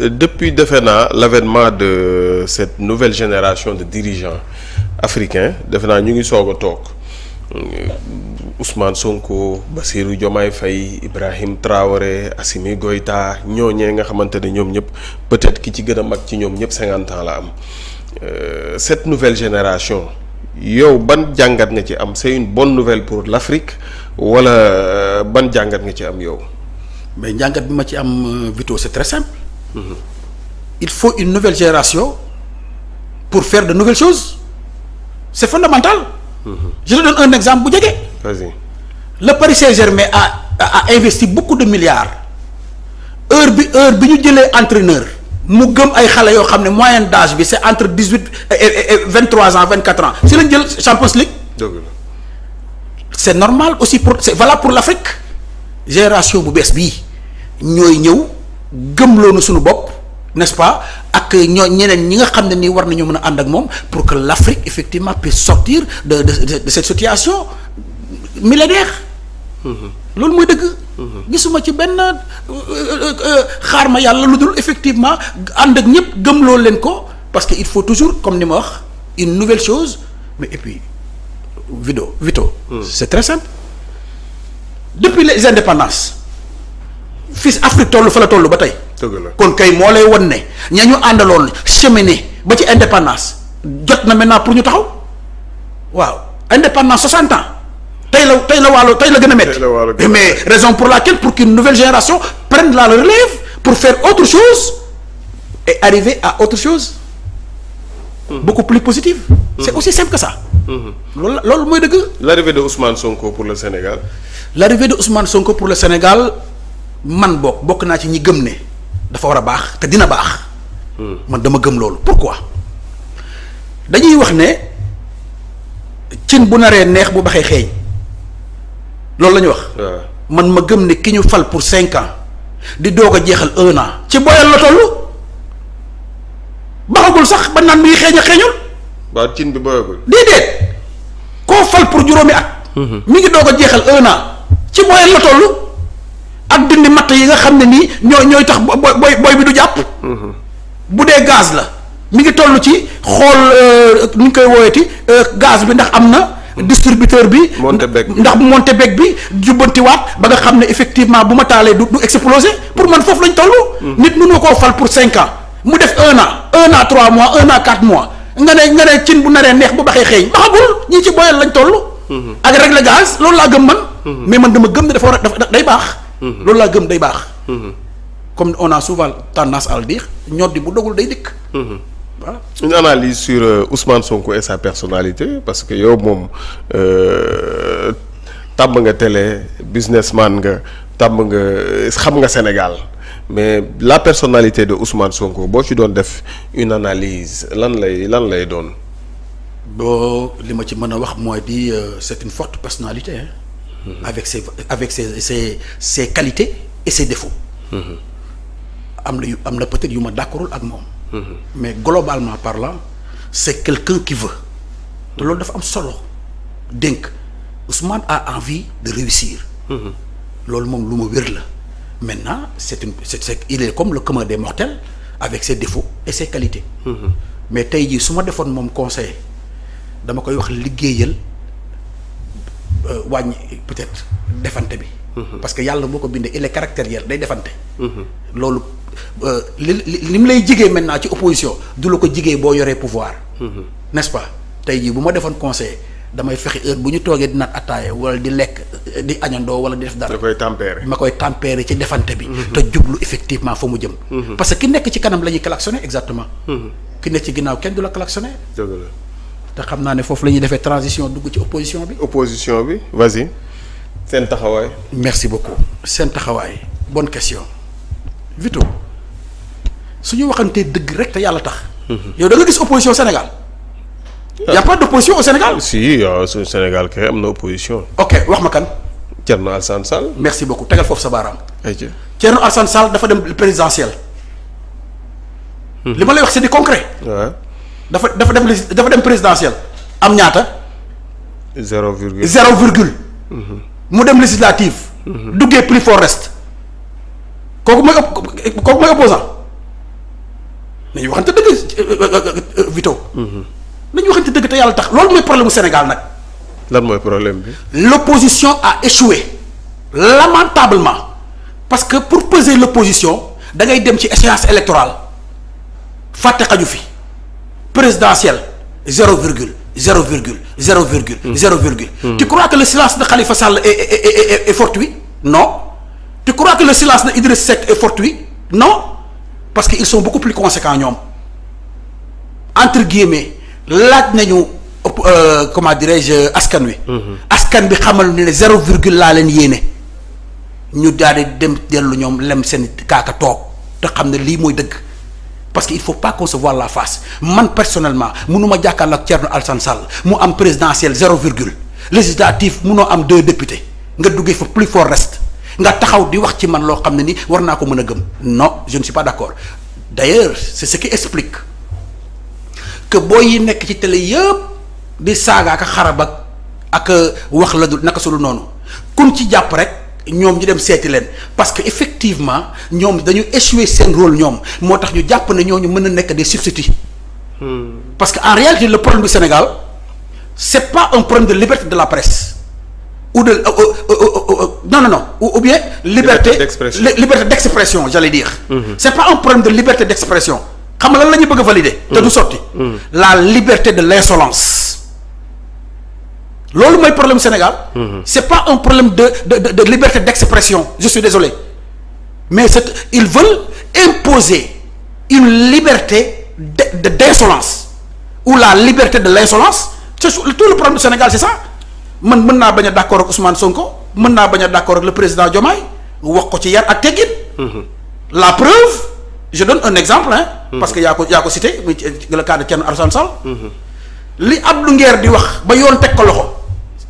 depuis defe naa l'avènement de cette nouvelle génération de dirigeants africains defe naa ñu ngi soog a toog Ousmane Sonko, Bassirou Diomaye Faye, Ibrahim Traoré, Assimi Goïta ñooñee nga xamante ne ñoom ñëpp peut-être ki ci gën a mag ci ñoom ñëpp 50 ans la am cette nouvelle génération yow ban jàngat nga ci am c'est une bonne nouvelle pour l'Afrique wala ban jàngat nga ci am yow. mais njàngat bi ma ci am Vito c'est très simple. Il faut une nouvelle génération pour faire de nouvelles choses c'est fondamental. Je te donne un exemple bu jege. Vas-y. Le Paris Saint-Germain a investi beaucoup de milliards heure bi ñu jëlee entraîneur mu gëm ay xale yoo xam ne moyenne d'âge bi c'est entre 18 et 23 ans 24 ans si lañ jël Champions League. C'est normal aussi c'est valable pour l'Afrique. Génération bu bees bii ñooy ñëw gëmloo na suñu bopp n'est-ce pas ak ñeneen ñi nga xam ne nii war nañu mën a ànd ak moom pour que l'Afrique effectivement puisse sortir de cette situation millénaire. loolu mooy dëgg. gisuma ci benn xaar ma yàlla lu dul effectivement ànd ak ñëpp gëmloo leen ko parce que il faut toujours comme ni ma wax une nouvelle chose mais et puis Vito. C'est très simple. Depuis les indépendances fii Afrique toll fa la toll ba tey. kon kay moo lay won ne ña ñu àndaloon cheminer ba ci indépendance jot na maintenant pour ñu taxaw waaw indépendance 60 ans tey la gën a métti. mais raison pour laquelle pour qu'une nouvelle génération prenne la relève pour faire autre chose et arriver à autre chose. Beaucoup plus positive. C'est aussi simple que ça. loolu mooy dëgg. L'arrivée de Ousmane Sonko pour le Sénégal. L'arrivée de Ousmane Sonko pour le Sénégal man bokk naa ci ñi gëm ne dafa war a baax te dina baax. man dama gëm loolu pourquoi dañuy wax ne cin bu naree neex bu baxee xeeñ loolu la ñu wax. man ma gëm ne ki ñu fal pour 5 ans di doog a jeexal 1 an ci boyal la toll baxagul sax ba naan mi ngi xeeñ a xeeñul. waaw cin bi boyagul. déedéet koo fal pour juróomi at. mi ngi doog a jeexal 1 an ci boyal la toll ak dindi matt yi nga xam ne nii ñooy tax boy bi du jàpp. bu dee gaz la mi ngi toll ci xool nu ñu koy wooweti gaz bi ndax am na. distributeur bi ndax monté beeg bi jubbantiwaat ba nga xam ne effectivement bu ma taalee du exploser pour man foofu lañ toll. nit mënoo koo fal pour 5 ans mu def 1 an 3 mois 1 an 4 mois nga ne cin bu naree neex bu baxee xeeñ baxagul ñii ci boyal lañ toll. ak régler gaz loolu laa gëm man. mais man dama gëm ne dafa war a day baax. loolu laa gëm day baax. comme on a souvent tendance à le dire ñoddi bu dogul day dikk. Voilà. Une analyse sur Ousmane Sonko et sa personnalité parce que yow moom tàmm nga télé businessman nga tàmm nga xam nga Sénégal mais la personnalité de Ousmane Sonko boo ci doon def une analyse lan lay doon. boo li ma ci mën a wax mooy di c'est une forte personnalité hein. avec ses qualités et ses défauts. am na peut-être yu ma d'accordul ak moom. Mais globalement parlant c'est quelqu'un qui veut te loolu dafa am solo dénk Ousmane a envie de réussir. loolu moom lu ma wér la maintenant il est comme le commun des mortels avec ses défauts et ses qualités. Mais tey jii su ma defoon moom conseil dama koy wax liggéeyal wàññi peut-être defante bi. parce que yàlla boo ko bindee il est caractériel day defante. loolu li mu lay jigee maintenant ci opposition du la ko jigee boo yoree pouvoir. n'est-ce pas tey jii bu ma defoon conseil damay fexe heure bu ñu toogee di naan attaaya wala di lekk di añandoo wala di def dara. ma koy tempérer ci defante bi. te jublu effectivement fa mu jëm. parce que ki nekk ci kanam la ñuy klaxonner exactement. ki nekk ci ginnaaw kenn du la klaxonner. te xam naa ne foofu la ñuy defee transition dugg ci opposition bi. opposition bi vas-y. seen taxawaay. merci beaucoup seen taxawaay bonne question Vito su ñu waxantee dëgg rek te yàlla tax. yow da nga gis opposition Sénégal. y a pas d'opposition au Sénégal. si suñu Sénégal kay am na opposition. ok wax ma kan. Thierno Alassane Sall. merci beaucoup tegal foofu sa baaraam. ayca Thierno Alassane Sall dafa dem présidentiel. li ma lay wax c'est du concret. waaw. dafa dem présidentiel am ñaata. 0 virgule. mu dem législative. duggee plus fort reste. kooku mooy opposant nañu waxante dëgg Vito. nañu waxante dëgg te yàlla tax loolu mooy problème mu Sénégal nag. lan mooy problème bi. l'opposition a échoué lamentablement parce que pour peser l'opposition da ngay dem ci échéance électorale fàtte xaju fi présidentielle 0,0,0,0,0. Tu crois que le silence de Khalifa Sall est fortuit? Non. Tu crois que le silence de Idriss Seck est fortuit? Non. Parce qu'ils sont beaucoup plus conséquents ñoom entre guillemets laaj nañu comment dirais-je askan wi. askan bi xamal ne 0 virgule laa leen yéene ñu daal di dem dellu ñoom lem seen kaaka toog te xam ne lii mooy dëgg parce que il faut pas qu'on se voile la face man personnellement mënuma jàkkaarloo ak Thierno Alassane Sall mu am présidentielle 0 virgule législatif mënoo am 2 députés nga duggee fa plus fort reste nga taxaw di wax ci man loo xam ne ni war naa ko mën a gëm non je ne suis pas d'accord d'ailleurs c'est ce qui explique que booy yi nekk ci télé yëpp di saaga ak xarab ak wax la du naka su dul noonu kun ci jàpp rek ñoom ñu dem seeti leen parce que effectivement ñoom dañu échouer seen rôle ñoom moo tax ñu jàpp ne ñooñu mën a nekk des substituts. Parce que en réalité le problème du Sénégal c'est pas un problème de liberté de la presse ou de non ou bien liberté d'expression j'allais dire. C'est pas un problème de liberté d'expression xam nga lan la ñu bëgg a valider. te du sotti. la liberté de l'insolence. loolu mooy problème Sénégal. C'est pas un problème de liberté d'expression je suis désolé mais ils veulent imposer une liberté d'insolence ou la liberté de l'insolence c'est tout le problème du Sénégal c'est ça man mën naa bañ a d'accord ak Ousmane Sonko mën naa bañ a d'accord ak le président Diomaye wax ko ci yar ak teggin. La preuve je donne un exemple parce que yaa ko cité muy le cas de Thierno Alassane Sall. li Abdou Nguer di wax ba yoon teg ko loxo.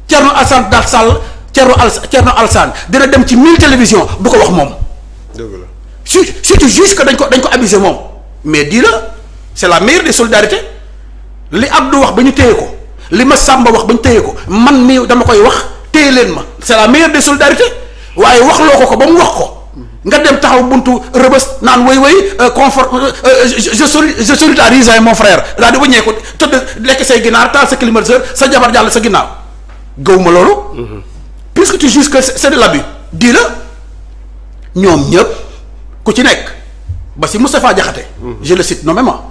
Thierno Alassane Daal Sall Thierno Alassane dina dem ci 1000 télévisions du ko wax moom. dëgg la si tu juges que dañ ko abusé moom mais di la c'est la meilleure des solidarités li Abdou wax ba ñu téye ko li ma Samba wax ba ñu téye ko man mii dama koy wax téye leen ma c'est la meilleure des solidarités waaye wax loo ko ba mu wax ko nga dem taxaw buntu rëbës naan woy confort je solidarise mon frère daal di wëññee ko tëdd lekk say ginaar taal sa climatiseur sa jabar jàll sa ginnaaw. gëwuma loolu. puisque tu juges que c'est de l'abus di la ñoom ñëpp ku ci nekk ba si Moustapha Diakhaté. je le cite nommément.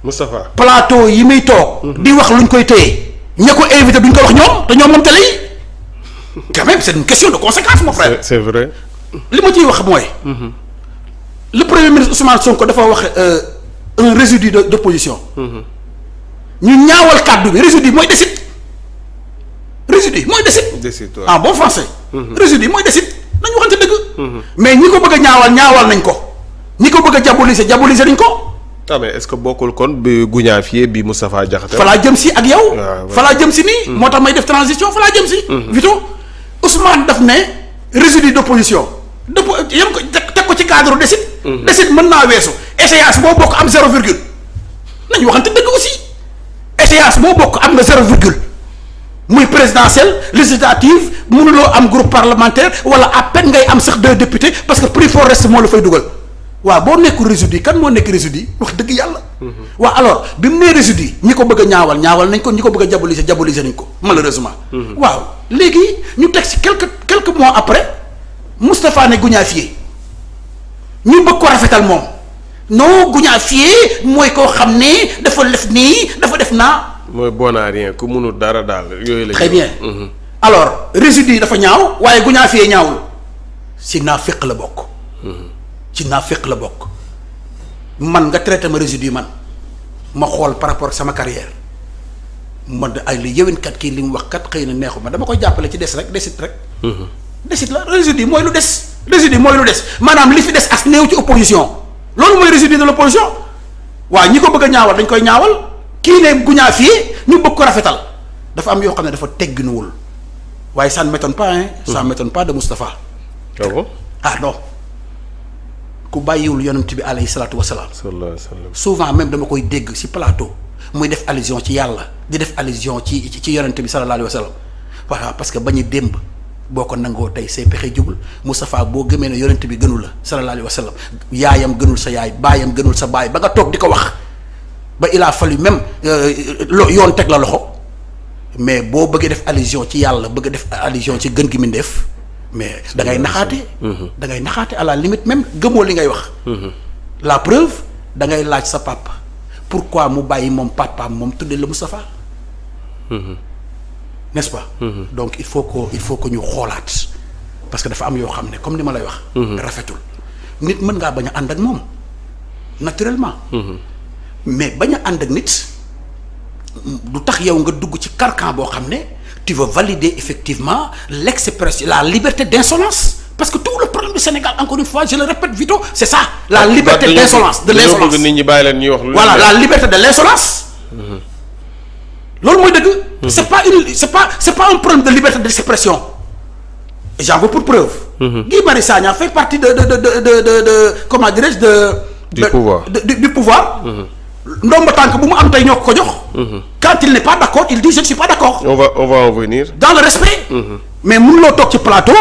Moustapha. plateau yi muy toog. di wax luñ koy téye. ña ko invité duñ ko wax ñoom te ñoom moom télé yi. quand même c'est une question de conséquence mon frère. c'est vrai. li ma ciy wax mooy. le premier ministre Ousmane Sonko dafa wax un résidu d'opposition. ñu ñaawal kàddu bi résidu mooy décide. résidu mooy décide en bon français. résidu mooy décide nañu waxante dëgg. mais ñi ko bëgg a ñaawal nañ ko ñi ko bëgg a diaboliser nañ ko. ah mais est-ce que bokkul kon bi Goudiafier bi Moustapha Diakhaté. fa laa jëm si ak yow. fa laa jëm si nii. moo tax may def transition fa laa jëm si. Vito Ousmane daf ne résidu d'opposition yem ko teg ko ci cadre décide. décide mën naa weesu échéance boo bokk am 0 virgule nañu waxante dëgg aussi échéance boo bokk am nga 0 virgule. muy présidentielle législative mënuloo am groupe parlementaire wala à peine ngay am sax 2 députés parce que plus fort reste moo la fay dugal waaw boo nekkul résidu kan moo nekk résidu wax dëgg yàlla. waaw alors bi mu nee résidu ñi ko bëgg a ñaawal nañ ko ñi ko bëgg a diaboliser nañ ko malheureusement. waaw léegi ñu teg ci quelques mois après Moustapha ne Goudiafier ñu bëgg ko rafetal moom non Goudiafier mooy koo xam ne dafa def nii dafa def naa. mooy bon à rien ku mënul dara daal yooyu la. très bien. alors résidu dafa ñaaw waaye Goudiafier ñaawul ci naaféq la bokk. ci naaféq la bokk man nga traité ma résidu man ma xool par rapport ak sama carrière man de ay li yëwénkat kii li mu wax kat xëy na neexu ma dama koy jàppale ci des rek desit rek. desit la résidu mooy lu des. résidu mooy lu des maanaam li fi des as néew ci opposition loolu mooy résidu de l'opposition waaw ñi ko bëgg a ñaawal dañ koy ñaawal. kii ne Goudiafier ñu bëgg ko rafetal dafa am yoo xam ne dafa tegginuwul waaye ça ne m'étonne pas ça ne m'étonne pas de Moustapha. ah bon ah non ku bàyyiwul yonent bi alayhi salaatu wasalaam. sallallahu alayhi wa sallam. souvent même dama koy dégg ci plateau muy def allusion ci yàlla di def allusion ci yonent bi sallallahu alayhi wa sallam voilà parce que bañu démb boo ko nangoo tey say pexe jubul Moustapha boo gëmee ne yonent bi gënul la sallallahu alayhi wa sallam yaayam gënul sa yaay baayam gënul sa baay ba nga toog di ko wax ba il a fallu même yoon teg la loxo mais boo bëggee def allusion ci yàlla bëgg def allusion ci gën gi mi def mais da ngay naxaate. da ngay naxaate à la limite même gëmoo li ngay wax. la preuve da ngay laaj sa papa pourquoi mu bàyyi moom papaam moom tuddee la Moustapha. n'est-ce pas. donc il faut que ñu xoolaat parce que dafa am yoo xam ne comme ni ma lay wax. rafetul nit mën ngaa bañ a ànd ak moom naturellement. mais bañ a ànd ak nit du tax yow nga dugg ci carcan boo xam ne tu veux valider effectivement l'expression la liberté d'insolence parce que tout le problème du Sénégal encore une fois je le répète Vito c'est ça la liberté d'insolence de l'insolence nit ñi bàyyi leen ñuy wax. voilà la liberté de l'insolence. loolu mooy dëgg. c'est pas un problème de liberté d'expression et j'en veux pour preuve. Guy Marius Sagna fait partie de comment dirais-je du pouvoir. ndomba tànk bu mu am tey ñoo ko jox. quand il n'est pas d'accord il dit je ne suis pas d'accord. on va en venir. dans le respect. mais mënuloo toog ci plateau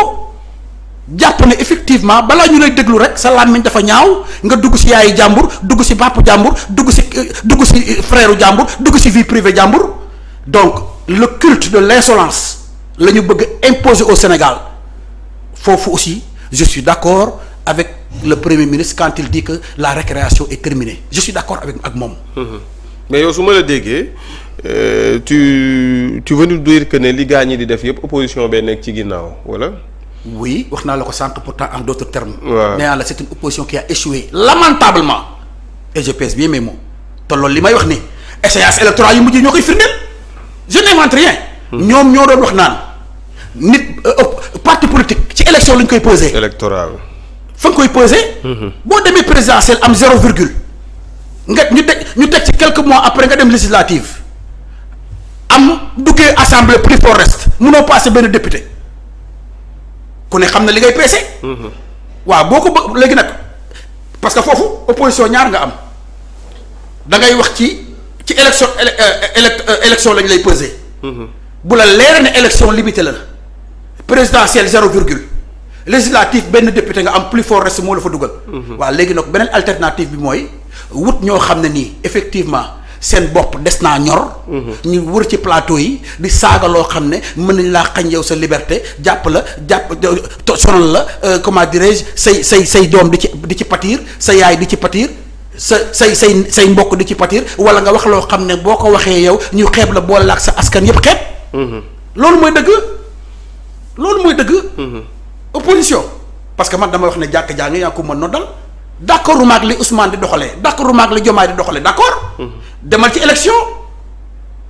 jàpp ne effectivement balaa ñu lay déglu rek sa làmmiñ dafa ñaaw nga dugg ci yaayu jàmbur dugg ci bàpp jàmbur dugg ci frère jàmbur dugg ci vie privée jàmbur donc le culte de l'insolence la ñu bëgg imposer au Sénégal foofu aussi je suis d'accord avec le Premier ministre quand il dit que la récréation est terminée je suis d'accord ak moom. mais yow su ma la déggee tu veux nous dire que ne li gaa ñi di def yëpp opposition bee nekk ci ginnaaw wala. oui wax naa la ko sànq pourtant en d'autres termes. waaw nee naa la c'est une opposition qui a échoué lamentablement et je pèse bien mes mots te loolu li may wax ni échéance électorale yu mujj ñoo koy firndeel je n'invente rien. ñoom ñoo doon wax naan nit parti politique ci élection lañ koy peser. électoral. fa nga koy peser. boo demee présidentielle am 0 virgule nga ñu teg ci quelques mois après nga dem législative am duggee assemblée plus fort reste munoo passer benn député ku ne xam na li ngay peese. waaw boo ko bëgg léegi nag parce que foofu opposition ñaar nga am da ngay wax ci élection lañ lay peser. bu la leer ne élection limitée la présidentielle 0 virgule législative benn député nga am plus fort reste moo la fa dugal. waaw léegi nag beneen alternative bi mooy wut ñoo xam ne nii effectivement seen bopp des naa ñor. ñu wër ci plateau yi di saaga loo xam ne mën nañ laa xañ yow sa liberté jàpp sonal la comment dirais-je say doom di ci pâtir sa yaay di ci pâtir say mbokk di ci pâtir wala nga wax loo xam ne boo ko waxee yow ñu xeeb la boole ak sa askan yëpp xeeb. loolu mooy dëgg. opposition parce que man dama wax ne jàkk jaa ngi yaa ko mën noddal d'accord maag li Ousmane di doxalee d'accord maag li Diomaye di doxalee d'accord. demal ci élection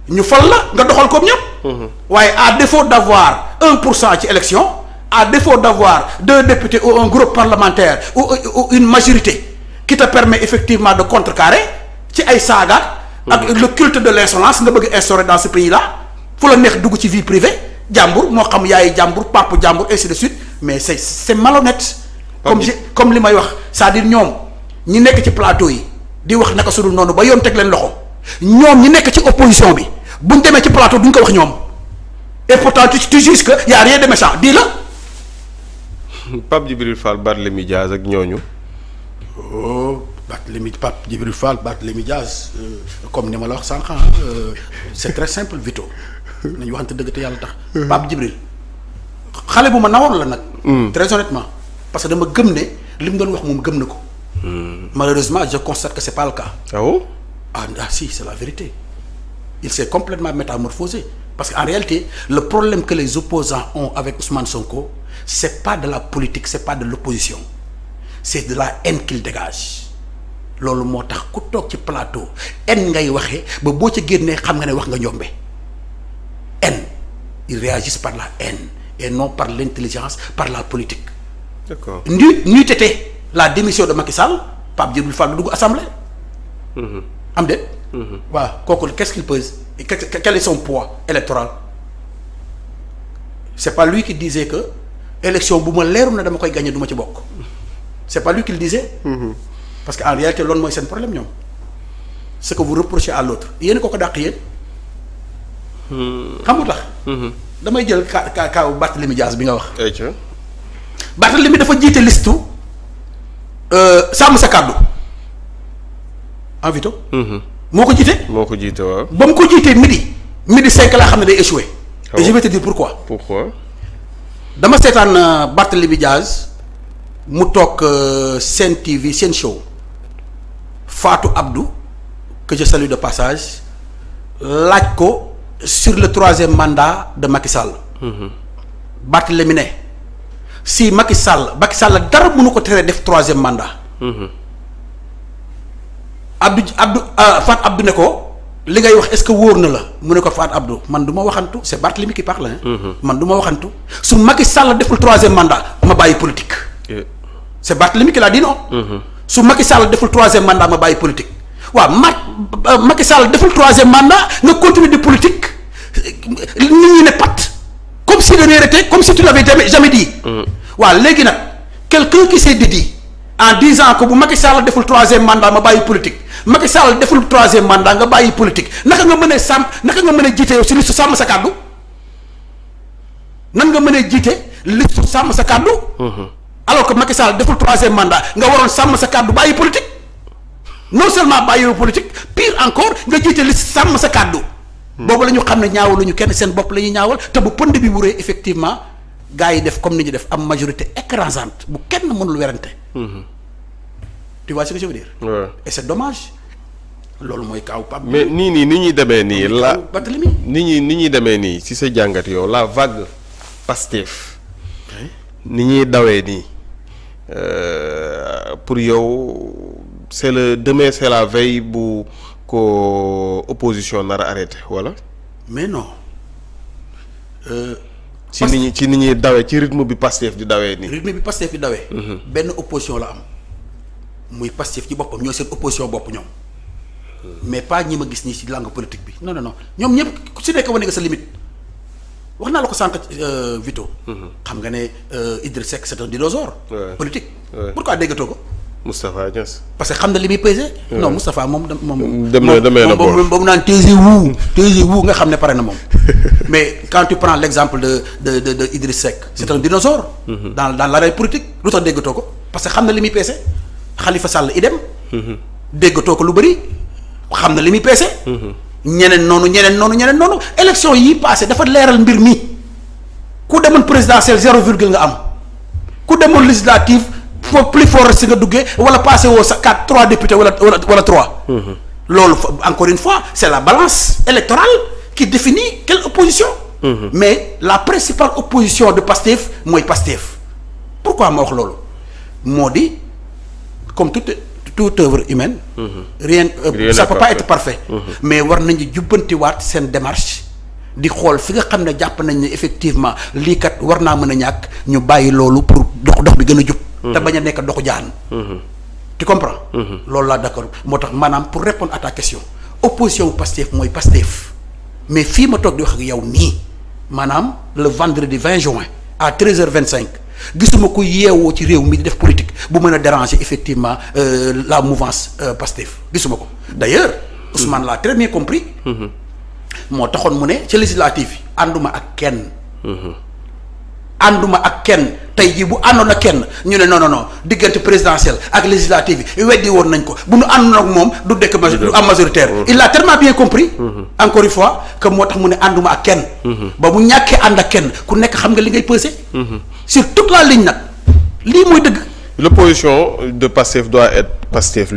ñu fal la nga doxal comme ñëpp. waaye à défaut d'avoir 1% ci élection à défaut d'avoir 2 députés ou un groupe parlementaire ou une majorité qui te permet effectivement de contrecarrer ci ay saagaat. ak le culte de l'insolence nga bëgg instaurer dans ce pays là fu la neex dugg ci vie privée jàmbur moo xam yaayi jàmbur papa jàmbur ainsi de suite mais c'est malhonnête. comme li may wax c'est-à-dire ñoom ñi nekk ci plateau yi di wax naka sudul noonu ba yoon teg leen loxo ñoom ñi nekk ci opposition bi buñ demee ci plateau duñ ko wax ñoom et pourtant tu juges que y a rien de méchant di la. Pape Djibril Fall Barthélémy Dias ak ñooñu. Pape Djibril Fall Barthélémy Dias comme ni ma la wax sànq c'est très simple Vito nañu waxante dëgg te yàlla tax. Pape Djibril xale bu ma nawoon la nag. très honnêtement parce que dama gëm ne li mu doon wax moom gëm na ko. malheureusement je constate que c'est pas le cas. ah bon? ah si c'est la vérité il s'est complètement métamorphosé parce qu'en réalité le problème que les opposants ont avec Ousmane Sonko c'est pas de la politique c'est pas de l'opposition c'est de la haine qu'il dégage loolu moo tax ku toog ci plateau haine ngay waxee ba boo ci génnee xam nga ne wax nga njombe haine ils réagissent par la haine et non par l'intelligence par la politique. D'accord. ñuy tete la démission de Macky Sall Pape Djibril Fall du dugg assemblée. am déet. waaw kooku qu'est-ce qu'il pèse quel est son poids électoral c'est pas lui qui disait que élection bu ma leeru na dama koy gagner du ma ci bokk c'est pas lui qui le disait. parce que en réalité loolu mooy seen problème ñoom ce que vous reprochez à l'autre yéen ko dàq yéen. xam nga tax. damay jël kaaw Barthélémy Dias bi nga wax. ayca. Barthélémy dafa jiite listu sàmm sa kàddu en Vito. moo ko jiite. moo ko jiite waaw. ba mu ko jiitee midi 5 laa xam ne day échoué. et je vais te dire pourquoi. pourquoi. dama seetaan Barthélémy Dias mu toog Sen TV Sen Show Fatou Abdou que je salue de passage laaj ko sur le 3e mandat de Macky Sall. Barthélémy ne si Macky Sall dara mënu ko teree def 3e mandat. Fatou Abdou ne ko li ngay wax est-ce que wóor na la mu ne ko Fatou Abdou man du ma waxantu c'est Barthélémy qui parle man du ma waxantu su Macky Sall deful 3e mandat ma bàyyi politique. c'est Barthélémy qui l'a dit non. su Macky Sall deful 3e mandat ma bàyyi politique waaw Macky Sall deful 3e mandat nga continuer de politique nit ñi ne pat comme si de rien n'était comme si tu l'avais jamais dit. waaw léegi nag quelqu'un qui s'est dit en disant que bu Macky Sall deful 3e mandat ma bàyyi politique Macky Sall deful 3e mandat nga bàyyi politique naka nga mën a jiite yow si listu sàmm sa kàddu nan nga mën a jiite listu sàmm sa kàddu. alors que Macky Sall deful 3e mandat nga waroon sàmm sa kàddu bàyyi politique non seulement bàyyi politique pire encore nga jiite liste sàmm sa kàddu. boobu la ñu xam ne ñaawaluñu kenn seen bopp la ñuy ñaawal te bu pënd bi wuree effectivement gars yi def comme ni ñu def am majorité écrasante bu kenn mënul werante. tu vois ce que je veux dire. Ouais. et c'est dommage loolu mooy kaw Pape. mais nii ni ñuy demee nii la Barthélémy ni ñuy demee nii ci sa jàngat yow la vague Pastef ni ñuy dawee nii pour yow c'est le demain c'est la veille bu ko opposition nar a arrêté wala. mais non. ci ni ñuy dawee ci rythme bi Pastef di dawee nii. rythme bi Pastef di dawee. benn opposition la am muy Pastef ci boppam ñoo seen opposition bopp ñoom mais pas ñi ma gis nii ci langue politique bi non ñoom ñëpp ku ci nekk wane nga sa limite wax naa la ko sànq Vito. xam nga ne Idriss Seck c'est un dinosaure. politique. pourquoi déggatoo ko. Moustapha Niasse. parce que xam na li muy pesé. non Moustapha moom demee na boor moom naan TG wu nga xam ne pare na moom. mais quand tu prends l'exemple de Idriss Seck. c'est un dinosaure. dans l'arène politique lu tax déggatoo ko parce que xam na li muy pesé. Khalifa Sall idem. déggatoo ko lu bëri xam na li muy pesé. ñeneen noonu élection yi passé dafa leeral mbir mi ku demoon présidentielle 0 nga am ku demoon législative foo plus fort si nga duggee wala passé woo sa 3 députés wala 3. loolu encore une fois c'est la balance électorale qui définit quelle opposition. mais la principale opposition de Pastef mooy Pastef pourquoi ma wax loolu moo di comme toute œuvre humaine. rien ça peut pas être parfait. mais war nañu jubbantiwaat seen démarche di xool fi nga xam ne jàpp nañ ne effectivement lii kat war naa mën a ñàkk ñu bàyyi loolu pour dox bi gën a jub. te bañ a nekk doxu jaan. tu comprends. loolu laa d'accord moo tax maanaam pour répondre à ta question opposition Pastef mooy Pastef mais fii ma toog di wax ak yow nii maanaam le vendredi 20 juin à 13h25. gisuma ku yeewoo ci réew mi di def politique bu mën a déranger effectivement la mouvance Pastef gisuma ko d'ailleurs Ousmane l'a très bien compris. moo taxoon mu ne ci législative yi ànduma ak kenn tey jii bu àndoon ak kenn ñu ne non diggante présidentielle ak législative yi weddi woon nañ ko bu nu àndoon ak moom du dekk du am majoritaire. il l'a tellement bien compris. encore une fois que moo tax mu ne ànduma ak kenn. ba mu ñàkkee ànd ak kenn ku nekk xam nga li ngay peser. sur toute la ligne nag lii mooy dëgg. L'opposition de Pastef doit être Pastef